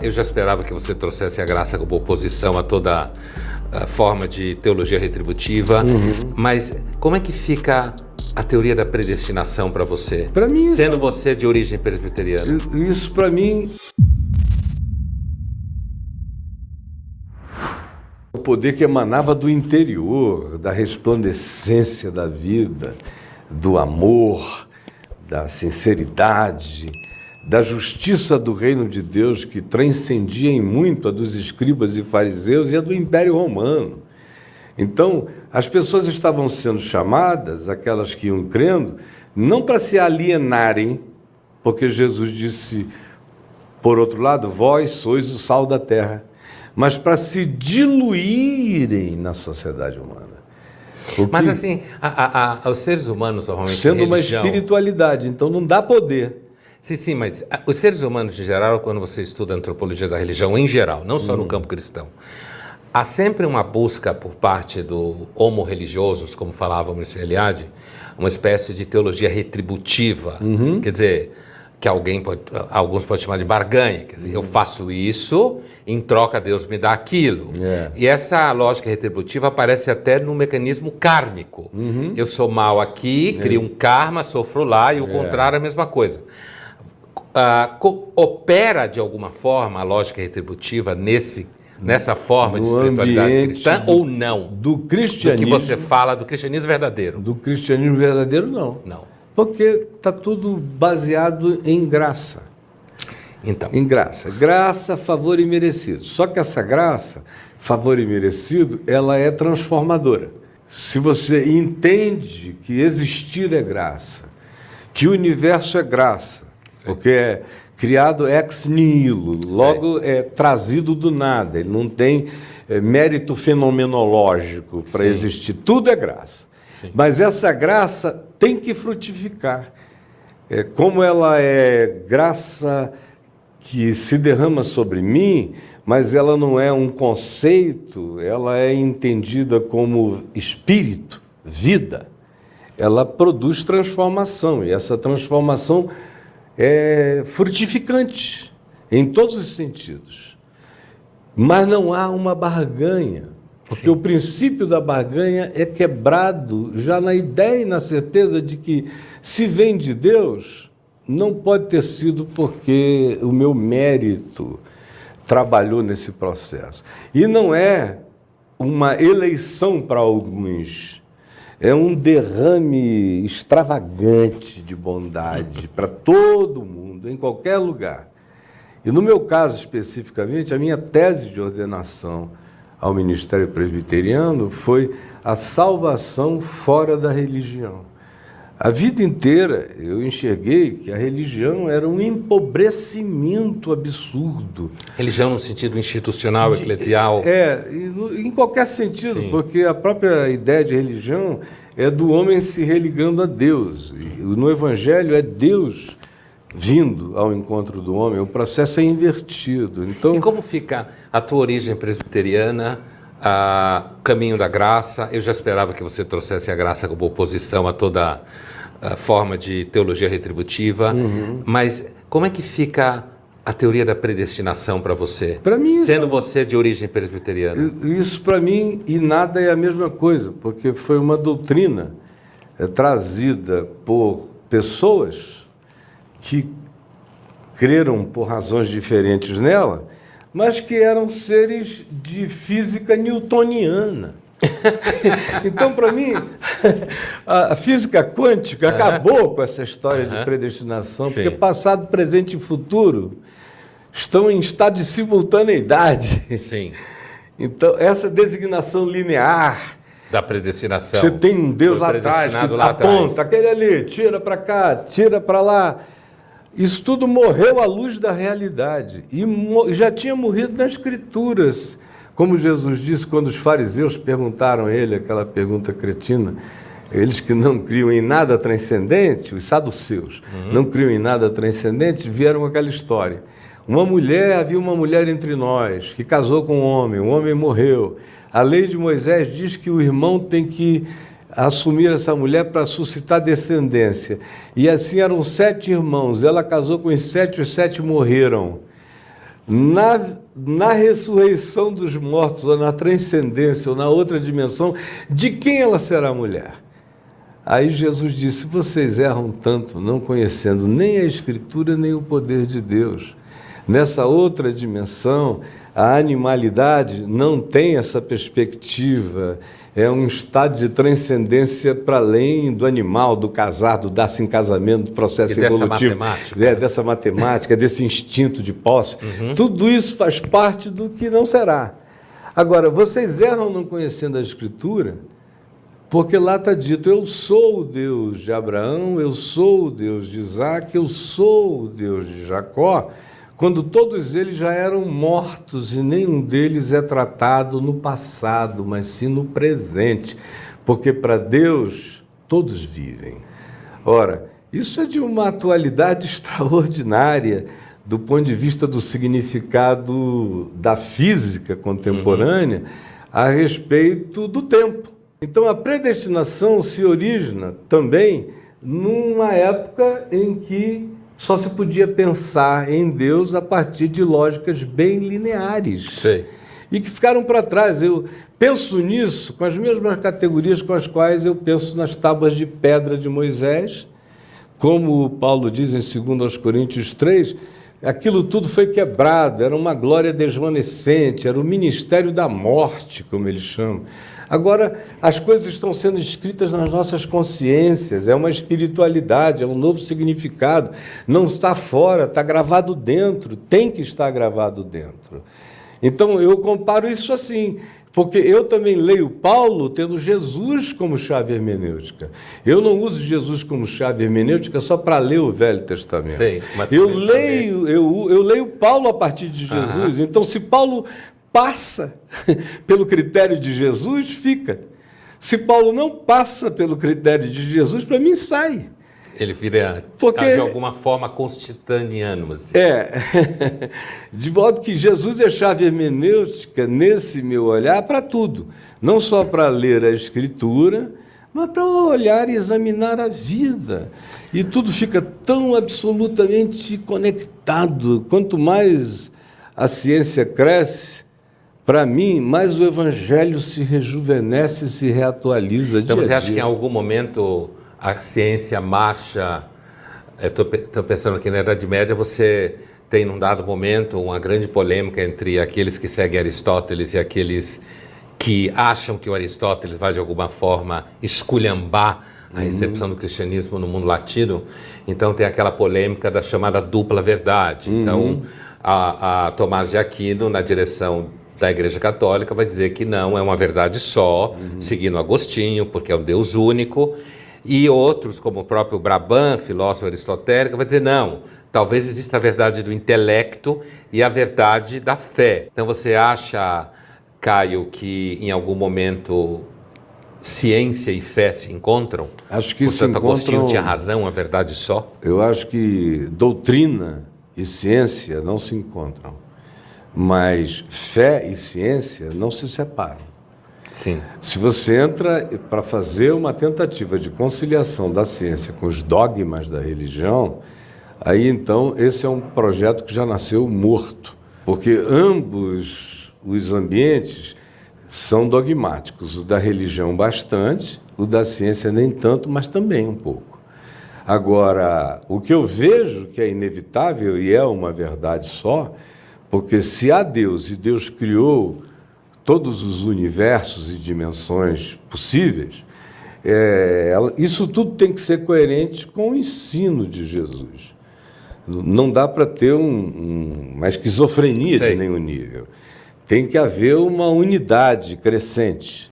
Eu já esperava que você trouxesse a graça como oposição a toda a forma de teologia retributiva, mas como é que fica a teoria da predestinação para você? Para mim, sendo você de origem presbiteriana. Isso para mim, o poder que emanava do interior, da resplandecência da vida, do amor, da sinceridade, da justiça do reino de Deus, que transcendia em muito a dos escribas e fariseus e a do Império Romano. Então, as pessoas estavam sendo chamadas, aquelas que iam crendo, não para se alienarem, porque Jesus disse, por outro lado, vós sois o sal da terra, mas para se diluírem na sociedade humana. Mas assim, os seres humanos normalmente sendo uma religião... espiritualidade, então não dá poder. Sim, mas os seres humanos em geral, quando você estuda a antropologia da religião em geral, não só no campo cristão, há sempre uma busca por parte do homo religiosos, como falava Mircea Eliade, uma espécie de teologia retributiva, quer dizer, que alguns podem chamar de barganha, quer dizer, eu faço isso, em troca Deus me dá aquilo. E essa lógica retributiva aparece até no mecanismo kármico. Eu sou mal aqui, crio um karma, sofro lá, e o contrário é a mesma coisa. Opera de alguma forma a lógica retributiva nessa forma de espiritualidade cristã ou não? Do cristianismo. Do que você fala do cristianismo verdadeiro? Do cristianismo verdadeiro, não. Não. Porque está tudo baseado em graça. Então. Em graça. Graça, favor e merecido. Só que essa graça, favor e merecido, ela é transformadora. Se você entende que existir é graça, que o universo é graça, porque é criado ex nihilo, logo é trazido do nada, ele não tem mérito fenomenológico para existir, tudo é graça. Mas essa graça tem que frutificar. Como ela é graça que se derrama sobre mim, mas ela não é um conceito, ela é entendida como espírito, vida. Ela produz transformação, e essa transformação é frutificante em todos os sentidos. Mas não há uma barganha, porque o princípio da barganha é quebrado já na ideia e na certeza de que, se vem de Deus, não pode ter sido porque o meu mérito trabalhou nesse processo. E não é uma eleição para alguns, é um derrame extravagante de bondade para todo mundo, em qualquer lugar. E no meu caso especificamente, a minha tese de ordenação ao ministério presbiteriano foi a salvação fora da religião. A vida inteira eu enxerguei que a religião era um empobrecimento absurdo. Religião no sentido institucional, eclesial? Em qualquer sentido, porque a própria ideia de religião é do homem se religando a Deus. E no Evangelho é Deus vindo ao encontro do homem, o processo é invertido. Então, e como fica a tua origem presbiteriana, o caminho da graça? Eu já esperava que você trouxesse a graça como oposição a toda a forma de teologia retributiva, mas como é que fica a teoria da predestinação para você? Para mim, sendo você de origem presbiteriana. Isso para mim e nada é a mesma coisa, porque foi uma doutrina trazida por pessoas que creram por razões diferentes nela, mas que eram seres de física newtoniana. Então, para mim, a física quântica acabou com essa história de predestinação, porque passado, presente e futuro estão em estado de simultaneidade. Então, essa designação linear da predestinação. Você tem um Deus lá atrás que aponta, aquele ali, tira para cá, tira para lá. Isso tudo morreu à luz da realidade e já tinha morrido nas Escrituras. Como Jesus disse quando os fariseus perguntaram a ele aquela pergunta cretina, eles que não criam em nada transcendente, os saduceus, não criam em nada transcendente, vieram com aquela história. Havia uma mulher entre nós que casou com um homem, o homem morreu. A lei de Moisés diz que o irmão tem que assumir essa mulher para suscitar descendência. E assim eram 7 irmãos, ela casou com os 7 morreram. na ressurreição dos mortos, ou na transcendência, ou na outra dimensão, de quem ela será mulher? Aí Jesus disse: vocês erram tanto, não conhecendo nem a Escritura, nem o poder de Deus. Nessa outra dimensão, a animalidade não tem essa perspectiva, é um estado de transcendência para além do animal, do casar, do dar-se em casamento, do processo evolutivo. Dessa matemática, desse instinto de posse. Tudo isso faz parte do que não será. Agora, vocês erram não conhecendo a Escritura, porque lá está dito: eu sou o Deus de Abraão, eu sou o Deus de Isaac, eu sou o Deus de Jacó, quando todos eles já eram mortos e nenhum deles é tratado no passado, mas sim no presente, porque para Deus todos vivem. Ora, isso é de uma atualidade extraordinária do ponto de vista do significado da física contemporânea a respeito do tempo. Então a predestinação se origina também numa época em que só se podia pensar em Deus a partir de lógicas bem lineares. Sei. E que ficaram para trás. Eu penso nisso com as mesmas categorias com as quais eu penso nas tábuas de pedra de Moisés, como Paulo diz em 2 Coríntios 3, aquilo tudo foi quebrado, era uma glória desvanecente, era o ministério da morte, como eles chamam. Agora, as coisas estão sendo escritas nas nossas consciências, é uma espiritualidade, é um novo significado, não está fora, está gravado dentro, tem que estar gravado dentro. Então, eu comparo isso assim, porque eu também leio Paulo tendo Jesus como chave hermenêutica. Eu não uso Jesus como chave hermenêutica só para ler o Velho Testamento. Sim, mas eu leio Paulo a partir de Jesus. Então, se Paulo passa pelo critério de Jesus, fica. Se Paulo não passa pelo critério de Jesus, para mim sai. Ele vira, de alguma forma, constantiniano. Assim. De modo que Jesus é chave hermenêutica, nesse meu olhar, para tudo. Não só para ler a Escritura, mas para olhar e examinar a vida. E tudo fica tão absolutamente conectado. Quanto mais a ciência cresce, para mim, mais o Evangelho se rejuvenesce e se reatualiza dia a dia. Então você acha que em algum momento a ciência marcha? Estou pensando que na Idade Média você tem, num dado momento, uma grande polêmica entre aqueles que seguem Aristóteles e aqueles que acham que o Aristóteles vai, de alguma forma, esculhambar a recepção do cristianismo no mundo latino. Então tem aquela polêmica da chamada dupla verdade. Então, a Tomás de Aquino, na direção da Igreja Católica, vai dizer que não, é uma verdade só, seguindo Agostinho, porque é um Deus único. E outros, como o próprio Brabant, filósofo aristotélico, vai dizer não, talvez exista a verdade do intelecto e a verdade da fé. Então você acha, Caio, que em algum momento ciência e fé se encontram? Acho que Portanto, Agostinho tinha razão, a verdade só? Eu acho que doutrina e ciência não se encontram, mas fé e ciência não se separam. Sim. Se você entra para fazer uma tentativa de conciliação da ciência com os dogmas da religião, aí então esse é um projeto que já nasceu morto, porque ambos os ambientes são dogmáticos, o da religião bastante, o da ciência nem tanto, mas também um pouco. Agora, o que eu vejo que é inevitável e é uma verdade só, porque se há Deus e Deus criou todos os universos e dimensões possíveis, isso tudo tem que ser coerente com o ensino de Jesus. Não dá para ter uma esquizofrenia de nenhum nível. Tem que haver uma unidade crescente.